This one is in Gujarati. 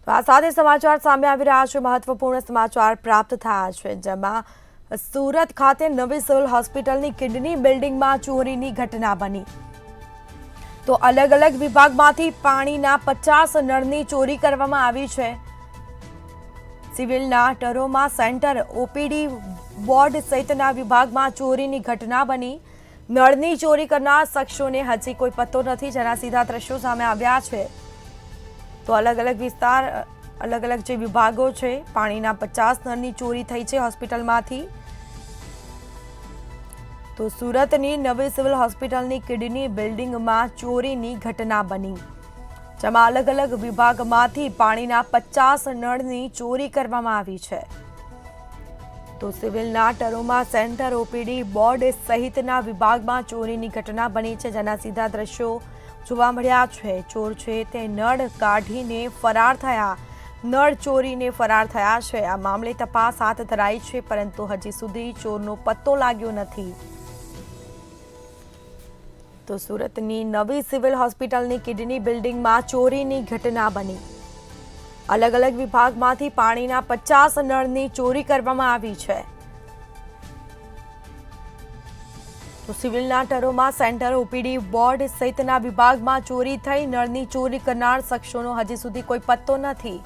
તો આ સાથે સમાચાર સામે આવી રહ્યા છે। મહત્વપૂર્ણ સમાચાર પ્રાપ્ત થયા છે, જેમાં સુરત ખાતે નવી સિવિલ હોસ્પિટલની કિડની બિલ્ડિંગમાં ચોરીની ઘટના બની। તો અલગ અલગ વિભાગમાંથી પાણીના 50 નળની ચોરી કરવામાં આવી છે। સિવિલના ટરોમા સેન્ટર, ઓપીડી વોર્ડ સહિતના વિભાગમાં ચોરીની ઘટના બની। નળની ચોરી કરનાર શખ્સોને હજી કોઈ પત્તો નથી, જેના સીધા દ્રશ્યો સામે આવ્યા છે। તો અલગ અલગ વિસ્તાર, અલગ અલગ જે વિભાગો છે, પાણીના 50 નળની ચોરી થઈ છે હોસ્પિટલમાંથી। તો સુરતની નવી સિવિલ હોસ્પિટલની કિડની બિલ્ડિંગમાં ચોરીની ઘટના બની, જેમાં અલગ અલગ વિભાગમાંથી પાણીના 50 નળની ચોરી કરવામાં આવી છે। તો સિવિલના ટરોમા સેન્ટર, ઓપીડી બોર્ડ સહિતના વિભાગમાં ચોરીની ઘટના બની છે, જેના સીધા દ્રશ્યો જોવા મળ્યા છે। ચોર છે તે નળ કાઢીને ફરાર થયા, નળ ચોરીને ફરાર થયા છે। આ મામલે તપાસ હાથ ધરાઈ છે, પરંતુ હજી સુધી ચોરનો પત્તો લાગ્યો નથી। તો સુરતની નવી સિવિલ હોસ્પિટલની કિડની બિલ્ડિંગમાં ચોરીની ઘટના બની। અલગ અલગ વિભાગમાંથી પાણીના 50 નળની ચોરી કરવામાં આવી છે। તો સિવિલના ટરોમા સેન્ટર, ઓપીડી બોર્ડ સહિતના વિભાગમાં ચોરી થઈ। નળની ચોરી કરનાર શખ્સોનો હજી સુધી કોઈ પત્તો નથી।